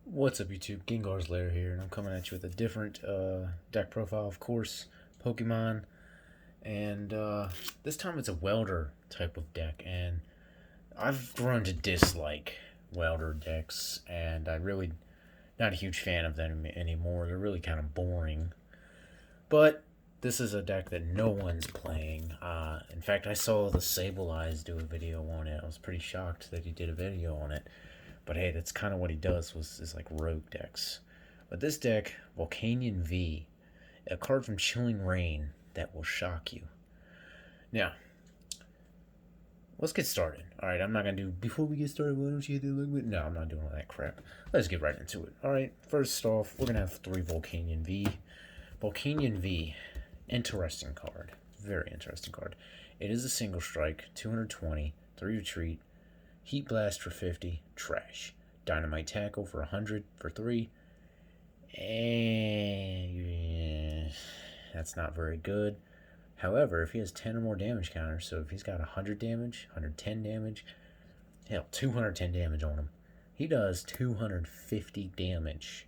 What's up YouTube, Gengar's Lair here, and I'm coming at you with a different deck profile, of course, Pokemon, and this time it's a Welder type of deck, and I've grown to dislike Welder decks, and I'm really not a huge fan of them anymore. They're really kind of boring, but this is a deck that no one's playing. In fact, I saw the Sable Eyes do a video on it. I was pretty shocked that he did a video on it. But hey, that's kind of what he does is like rogue decks. But this deck, Volcanion V, a card from Chilling Reign that will shock you. Now, let's get started. Alright, I'm not going to do, before we get started, why don't you hit the like button? No, I'm not doing all that crap. Let's get right into it. Alright, first off, we're going to have 3 Volcanion V. Volcanion V, interesting card. Very interesting card. It is a single strike, 220, 3 retreat, Heat Blast for 50, trash. Dynamite Tackle for 100 for 3. And that's not very good. However, if he has 10 or more damage counters, so if he's got 100 damage, 110 damage, hell, 210 damage on him, he does 250 damage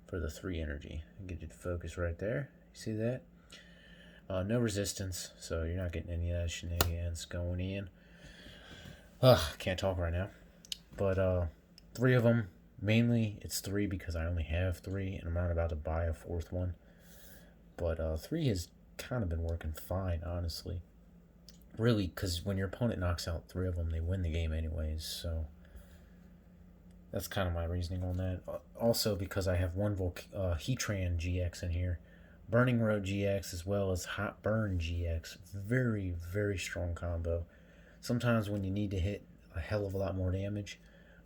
for the 3 energy. I'll get you to focus right there. You see that? No resistance, so you're not getting any of that shenanigans going in. Can't talk right now. But 3 of them, mainly it's 3 because I only have 3 and I'm not about to buy a 4th one. But 3 has kind of been working fine, honestly. Really, because when your opponent knocks out 3 of them, they win the game anyways. So that's kind of my reasoning on that. Also, because I have one heatran GX in here, Burning Road GX as well as Hot Burn GX. Very, very strong combo. Sometimes when you need to hit a hell of a lot more damage,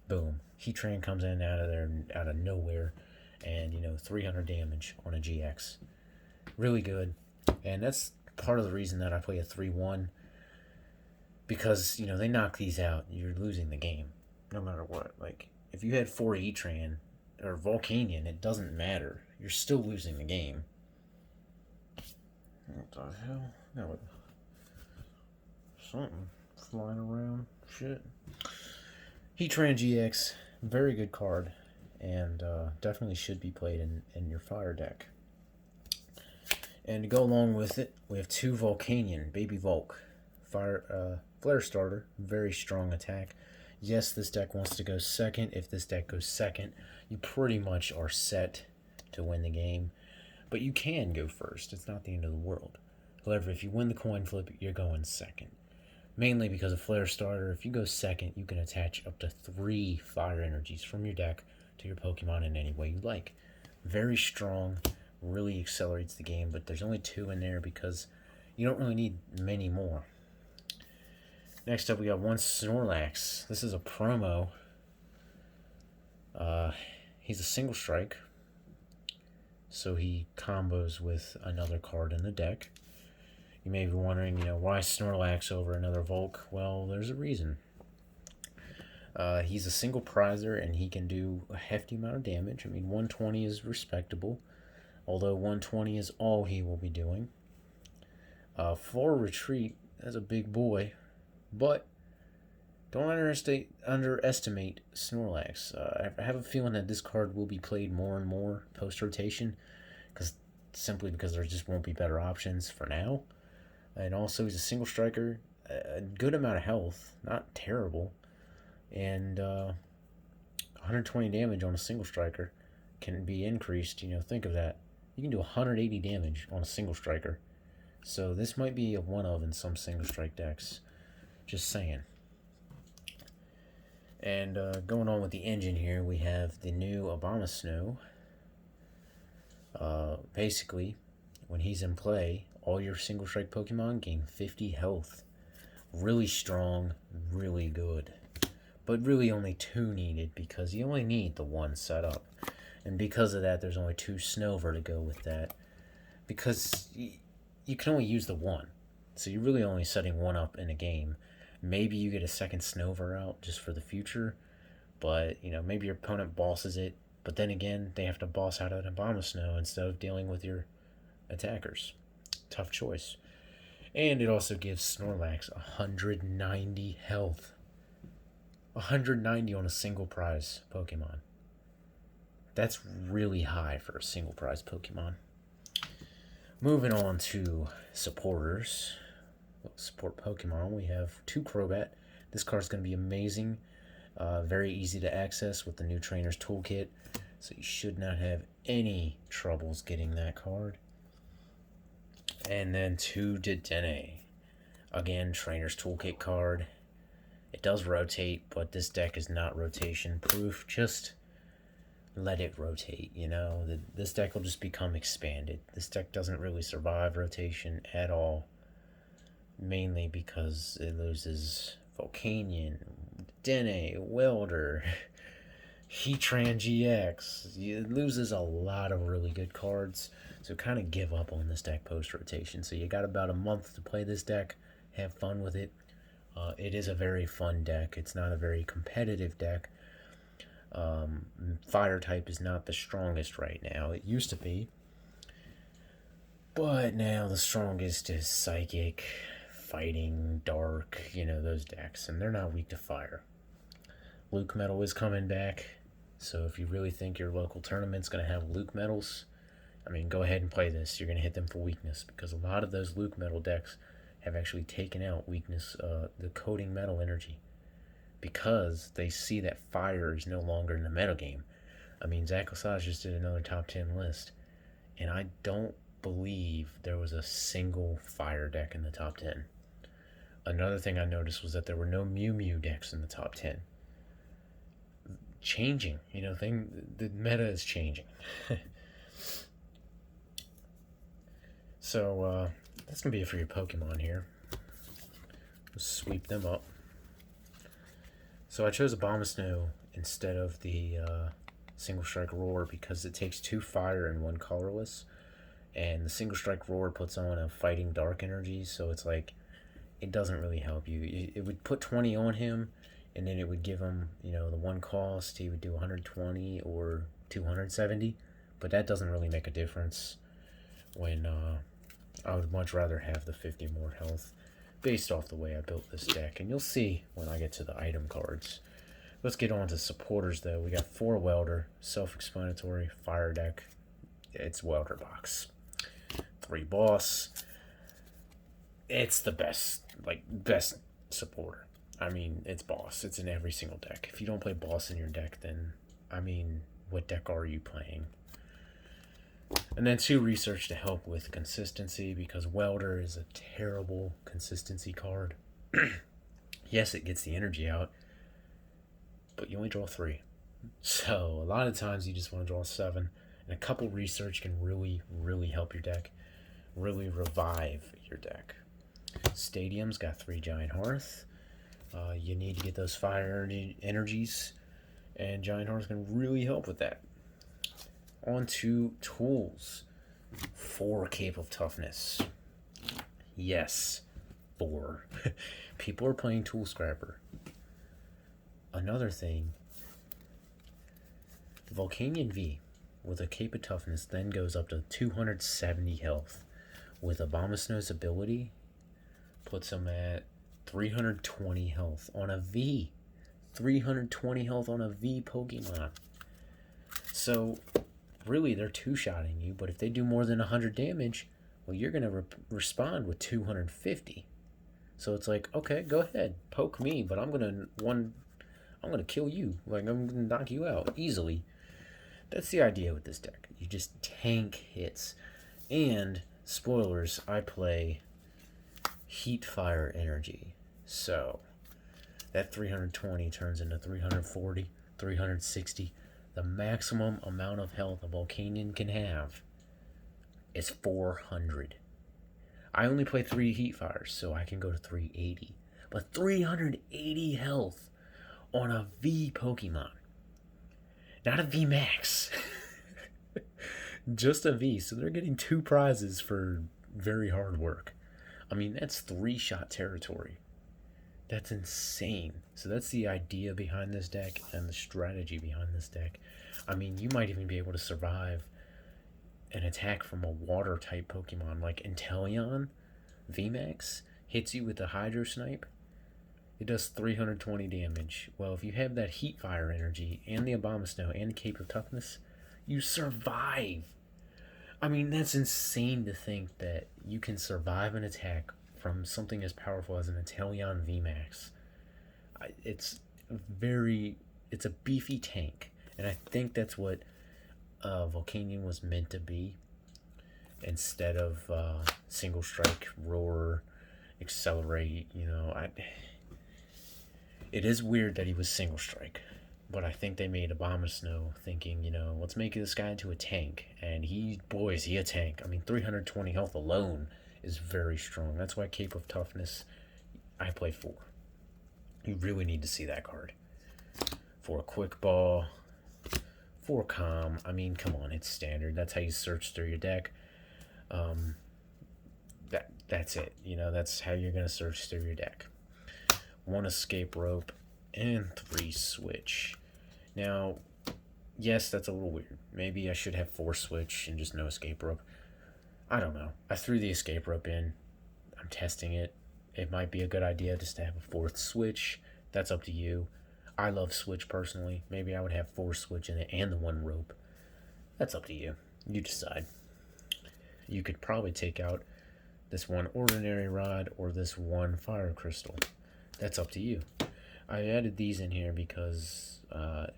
boom, heatran comes in out of there, out of nowhere, and 300 damage on a GX. Really good, and that's part of the reason that I play a 3-1, because they knock these out, you're losing the game, no matter what. Like if you had 4 heatran or Volcanion, it doesn't matter. You're still losing the game. What the hell? No, something flying around. Shit. Heatran GX, very good card, and definitely should be played in your fire deck. And to go along with it, we have 2 Volcanion, Baby Volk, Flare Starter, very strong attack. Yes, this deck wants to go second. If this deck goes second, you pretty much are set to win the game. But you can go first. It's not the end of the world. However, if you win the coin flip, you're going second. Mainly because of Flare Starter, if you go second, you can attach up to 3 fire energies from your deck to your Pokemon in any way you like. Very strong, really accelerates the game, but there's only 2 in there because you don't really need many more. Next up, we got 1 Snorlax. This is a promo. He's a single strike, so he combos with another card in the deck. You may be wondering, why Snorlax over another Volk? Well, there's a reason. He's a single prizer, and he can do a hefty amount of damage. I mean, 120 is respectable, although 120 is all he will be doing. 4 retreat, that's a big boy, but don't underestimate Snorlax. I have a feeling that this card will be played more and more post-rotation, simply because there just won't be better options for now. And also, he's a single striker, a good amount of health, not terrible, and 120 damage on a single striker can be increased. Think of that. You can do 180 damage on a single striker. So this might be a one of in some single strike decks. Just saying. And going on with the engine here, we have the new Abomasnow. Basically, when he's in play, all your single strike Pokemon gain 50 health. Really strong, really good. But really only 2 needed because you only need the 1 setup. And because of that, there's only 2 Snover to go with that. Because you can only use the 1. So you're really only setting 1 up in a game. Maybe you get a second Snover out just for the future. But, maybe your opponent bosses it. But then again, they have to boss out an Abomasnow instead of dealing with your attackers. Tough choice. And it also gives Snorlax 190 health. 190 on a single prize Pokemon. That's really high for a single prize Pokemon. Moving on to supporters. Support Pokemon, we have 2 Crobat. This card's going to be amazing. Very easy to access with the new Trainer's Toolkit. So you should not have any troubles getting that card. And then 2 Dedenne. Again, Trainer's Toolkit card. It does rotate, but this deck is not rotation proof. Just let it rotate, you know. This deck will just become expanded. This deck doesn't really survive rotation at all. Mainly because it loses Volcanion, Dedenne, Welder, heatran GX. It loses a lot of really good cards. So kind of give up on this deck post-rotation. So you got about a month to play this deck. Have fun with it. It is a very fun deck. It's not a very competitive deck. Fire type is not the strongest right now. It used to be. But now the strongest is Psychic, Fighting, Dark, you know, those decks. And they're not weak to fire. Luke Metal is coming back. So if you really think your local tournament's going to have Luke Metals, I mean, go ahead and play this. You're going to hit them for weakness. Because a lot of those Luke Metal decks have actually taken out weakness, the Coating Metal energy. Because they see that fire is no longer in the meta game. I mean, Zach Lasage just did another top 10 list. And I don't believe there was a single fire deck in the top 10. Another thing I noticed was that there were no Mew Mew decks in the top 10. Changing, you know, the meta is changing. So, that's going to be it for your Pokemon here. Just sweep them up. So I chose Abomasnow instead of the Single Strike Roar because it takes 2 fire and 1 colorless. And the Single Strike Roar puts on a Fighting Dark energy, so it's like, it doesn't really help you. It would put 20 on him, and then it would give him, you know, the 1 cost. He would do 120 or 270, but that doesn't really make a difference when I would much rather have the 50 more health based off the way I built this deck. And you'll see when I get to the item cards. Let's get on to supporters, though. We got 4 Welder, self-explanatory, fire deck. It's Welder Box. 3 Boss. It's the best supporter. I mean, it's Boss. It's in every single deck. If you don't play Boss in your deck, then, I mean, what deck are you playing? And then 2 Research to help with consistency, because Welder is a terrible consistency card. Yes, it gets the energy out, but you only draw 3. So a lot of times you just want to draw 7. And a couple Research can really, really help your deck. Really revive your deck. Stadium's got 3 Giant Hearth. You need to get those fire energies, and Giant Hearth can really help with that. On to tools. 4 Cape of Toughness. Yes, 4. People are playing Tool Scrapper. Another thing, the Volcanion V with a Cape of Toughness then goes up to 270 health. With Abomasnow's ability, puts him at 320 health on a V. 320 health on a V Pokemon. So, really, they're 2-shotting you, but if they do more than 100 damage, well, you're going to respond with 250. So it's like, okay, go ahead, poke me, but I'm going to kill you. Like, I'm going to knock you out easily. That's the idea with this deck. You just tank hits. And, spoilers, I play Heat Fire Energy. So, that 320 turns into 340, 360. The maximum amount of health a Volcanion can have is 400. I only play 3 Heat Fires, so I can go to 380. But 380 health on a V Pokemon. Not a V Max. Just a V. So they're getting 2 prizes for very hard work. I mean, that's 3-shot territory. That's insane. So that's the idea behind this deck and the strategy behind this deck. I mean, you might even be able to survive an attack from a water-type Pokemon like Inteleon. VMAX hits you with the Hydro Snipe. It does 320 damage. Well, if you have that Heat Fire energy and the Abomasnow and the Cape of Toughness, You survive. I mean, that's insane to think that you can survive an attack from something as powerful as an Volcanion V Max. It's very, it's a beefy tank, and I think that's what Volcanion was meant to be, instead of single strike, roar, accelerate. It is weird that he was single strike, but I think they made Abomasnow thinking, let's make this guy into a tank, and boy, is he a tank. I mean, 320 health alone is very strong. That's why Cape of Toughness I play for. You really need to see that card. For a quick ball, for calm. I mean, come on, it's standard. That's how you search through your deck. That's it. That's how you're gonna search through your deck. 1 escape rope and 3 switch. Now, yes, that's a little weird. Maybe I should have 4 switch and just no escape rope. I don't know. I threw the escape rope in. I'm testing it. It might be a good idea just to have a 4th switch. That's up to you. I love switch personally. Maybe I would have 4 switch in it and the 1 rope. That's up to you. You decide. You could probably take out this 1 ordinary rod or this 1 fire crystal. That's up to you. I added these in here because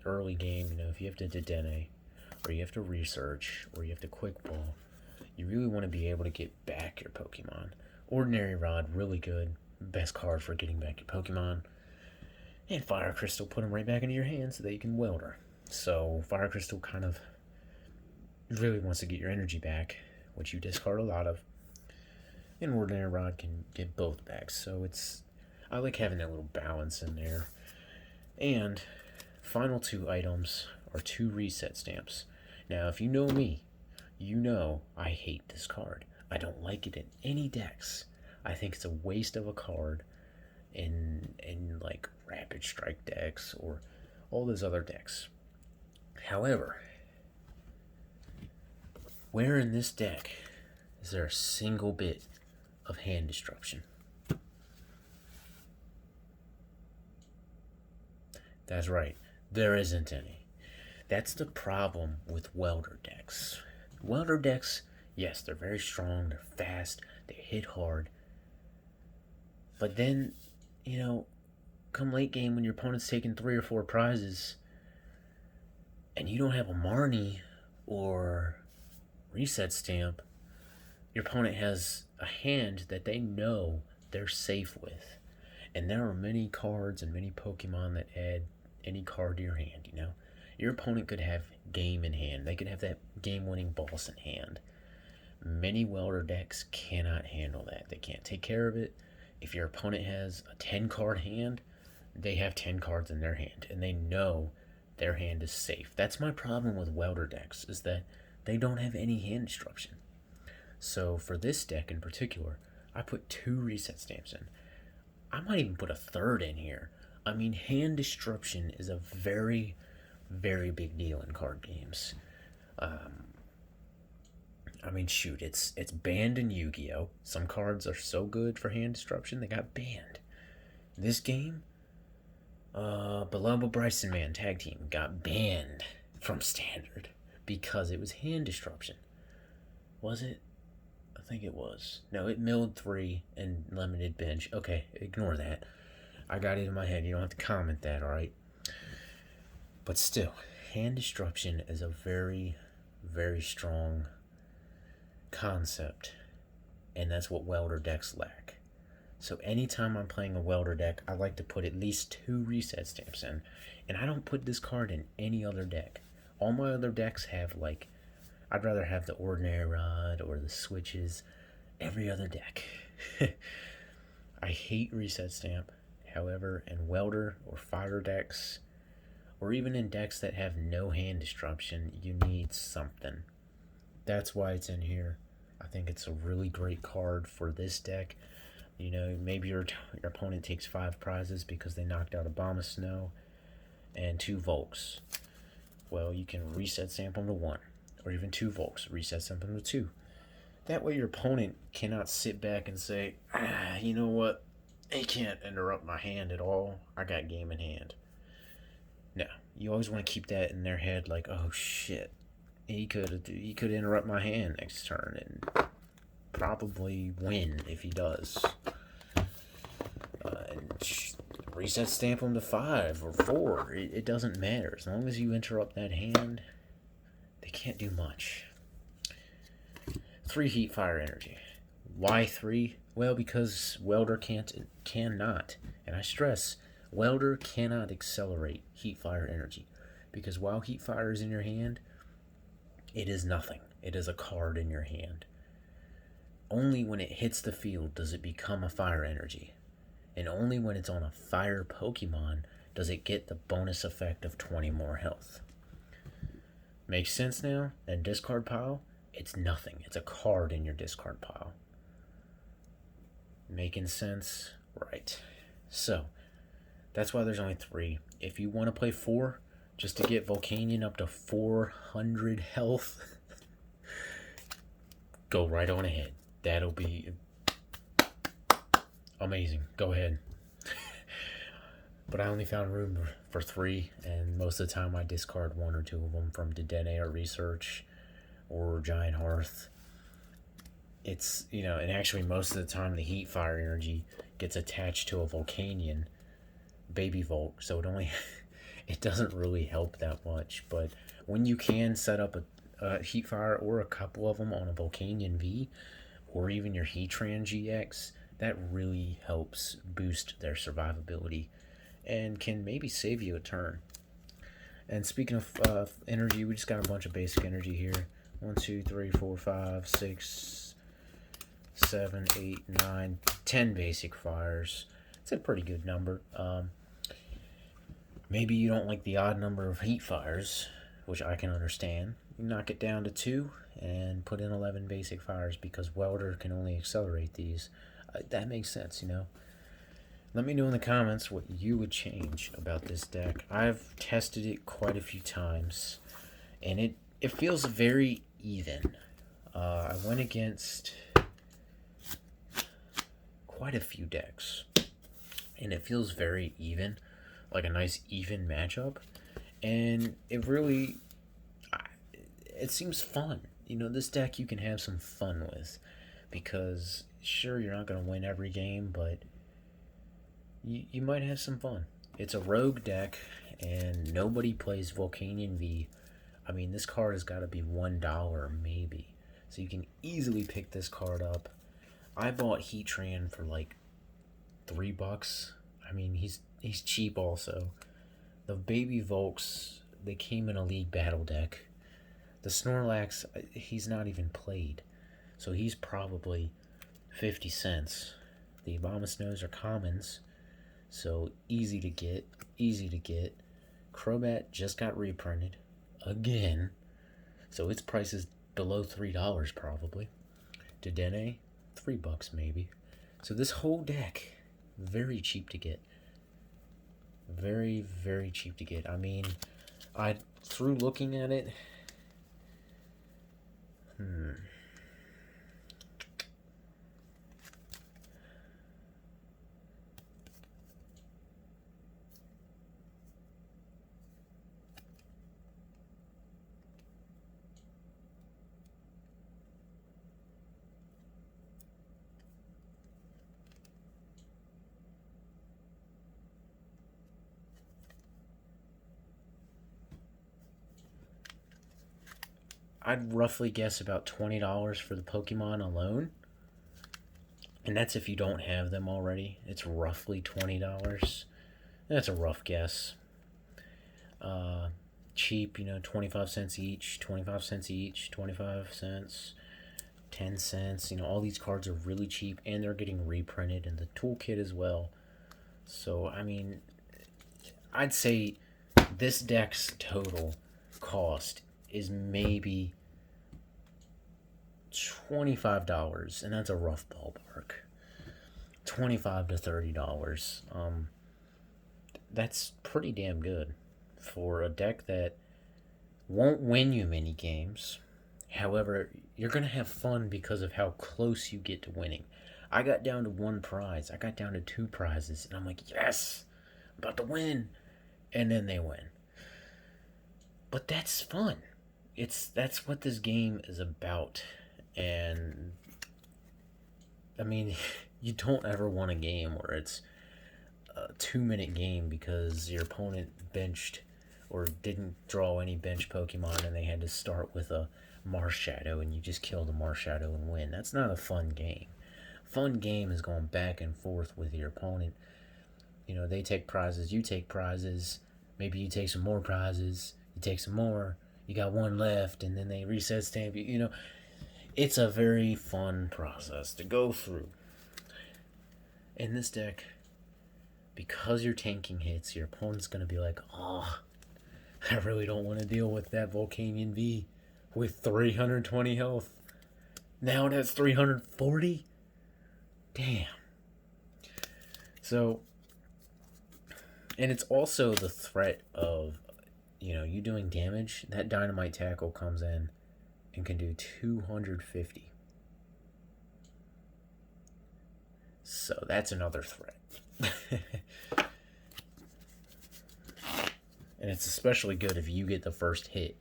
early game, if you have to Dedenne, or you have to research, or you have to quick ball, you really want to be able to get back your Pokemon. Ordinary rod, really good. Best card for getting back your Pokemon. And fire crystal, put them right back into your hands so that you can Welder. So fire crystal kind of really wants to get your energy back, which you discard a lot of. And ordinary rod can get both back. So I like having that little balance in there. And final 2 items are 2 reset stamps. Now, if you know me, you know I hate this card. I don't like it in any decks. I think it's a waste of a card in like rapid strike decks or all those other decks. However, where in this deck is there a single bit of hand destruction? That's right, there isn't any. That's the problem with welder decks. Welder decks, yes, they're very strong, they're fast, they hit hard. But then, come late game when your opponent's taking 3 or 4 prizes and you don't have a Marnie or reset stamp, your opponent has a hand that they know they're safe with. And there are many cards and many Pokemon that add any card to your hand, Your opponent could have game in hand. They could have that game-winning boss in hand. Many welder decks cannot handle that. They can't take care of it. If your opponent has a 10-card hand, they have 10 cards in their hand, and they know their hand is safe. That's my problem with welder decks, is that they don't have any hand destruction. So for this deck in particular, I put 2 reset stamps in. I might even put a 3rd in here. I mean, hand destruction is a very, very big deal in card games. Shoot, it's banned in Yu-Gi-Oh! Some cards are so good for hand destruction, they got banned. This game, Beloved Bryson Man Tag Team got banned from Standard because it was hand destruction. Was it? I think it was. No, it milled 3 and limited bench. Okay, ignore that. I got it in my head. You don't have to comment that, alright? But still, hand destruction is a very, very strong concept. And that's what welder decks lack. So anytime I'm playing a welder deck, I like to put at least 2 reset stamps in. And I don't put this card in any other deck. All my other decks have, I'd rather have the ordinary rod or the switches. Every other deck. I hate reset stamp. However, in welder or fire decks, or even in decks that have no hand destruction, you need something. That's why it's in here. I think it's a really great card for this deck. Maybe your opponent takes 5 prizes because they knocked out Abomasnow and 2 Volks. Well, you can reset stamp them to 1, or even 2 Volks, reset stamp them to 2. That way your opponent cannot sit back and say, you know what? He can't interrupt my hand at all. I got game in hand. No, you always want to keep that in their head, like, oh shit, he could interrupt my hand next turn and probably win if he does. And reset stamp him to 5 or 4. It doesn't matter. As long as you interrupt that hand, they can't do much. 3 heat fire energy. Why 3? Well, because Welder cannot, and I stress, Welder cannot accelerate heat fire energy. Because while heat fire is in your hand, it is nothing. It is a card in your hand. Only when it hits the field does it become a fire energy. And only when it's on a fire Pokemon does it get the bonus effect of 20 more health. Makes sense now? That discard pile, it's nothing. It's a card in your discard pile. Making sense? Right. So, that's why there's only 3. If you want to play 4, just to get Volcanion up to 400 health, go right on ahead. That'll be amazing. Go ahead. But I only found room for 3, and most of the time I discard 1 or 2 of them from Dedenne or Research or Giant Hearth. It's, and actually most of the time the heat fire energy gets attached to a Volcanion baby Volk, so it doesn't really help that much. But when you can set up a heat fire or a couple of them on a Volcanion V or even your heatran GX, that really helps boost their survivability and can maybe save you a turn. And speaking of energy, we just got a bunch of basic energy here. 1, 2, 3, 4, 5, 6, 7, 8, 9, 10 basic fires. It's a pretty good number. Maybe you don't like the odd number of heat fires, which I can understand. You knock it down to 2 and put in 11 basic fires because Welder can only accelerate these. That makes sense, Let me know in the comments what you would change about this deck. I've tested it quite a few times, and it feels very even. I went against quite a few decks, and it feels very even, like a nice even matchup, and it seems fun. This deck you can have some fun with, because sure, you're not going to win every game, but you might have some fun. It's a rogue deck, and nobody plays Volcanion V. I mean, this card has got to be $1 maybe, so you can easily pick this card up. I bought Heatran for like $3. I mean, he's cheap also. The baby Volks, they came in a league battle deck. The Snorlax, he's not even played, so he's probably 50 cents. The Abomasnows are commons, so easy to get. Crobat just got reprinted again, so its price is below $3 probably. Dedenne, $3 maybe. So this whole deck, very cheap to get. Very, very cheap to get. I mean, through looking at it, I'd roughly guess about $20 for the Pokemon alone. And that's if you don't have them already. It's roughly $20. That's a rough guess. Cheap, 25 cents each, 25 cents each, 25 cents, 10 cents. All these cards are really cheap, and they're getting reprinted in the toolkit as well. So, I mean, I'd say this deck's total cost is maybe $25, and that's a rough ballpark. $25 to $30. That's pretty damn good for a deck that won't win you many games. However, you're going to have fun because of how close you get to winning. I got down to 1 prize. I got down to 2 prizes, and I'm like, yes, I'm about to win. And then they win. But that's fun. That's what this game is about. And I mean, you don't ever want a game where it's a 2-minute game because your opponent benched or didn't draw any bench Pokemon and they had to start with a Marshadow and you just kill the Marshadow and win. That's not a fun game. Fun game is going back and forth with your opponent. You know, they take prizes, you take prizes. Maybe you take some more prizes, you take some more. You got one left, and then they reset stamp you. You know, it's a very fun process to go through. In this deck, because you're tanking hits, your opponent's going to be like, oh, I really don't want to deal with that Volcanion V with 320 health. Now it has 340? Damn. So, and it's also the threat of, you know, you doing damage. That Dynamite Tackle comes in and can do 250. So that's another threat. And it's especially good if you get the first hit.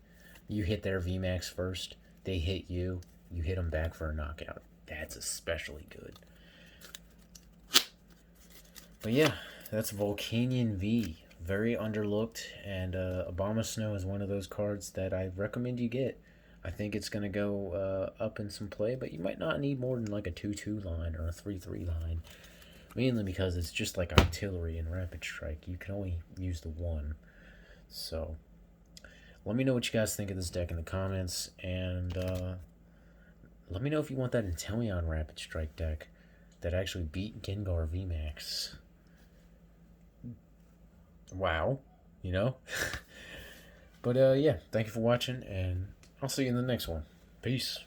You hit their VMAX first, they hit you, you hit them back for a knockout. That's especially good. But yeah, that's Volcanion V. Very underlooked, and Abomasnow is one of those cards that I recommend you get. I think it's going to go up in some play, but you might not need more than like a 2-2 line or a 3-3 line. Mainly because it's just like Artillery and Rapid Strike. You can only use the one. So, let me know what you guys think of this deck in the comments, and let me know if you want that Inteleon Rapid Strike deck that actually beat Gengar VMAX. Wow, you know? But yeah, thank you for watching, and I'll see you in the next one. Peace.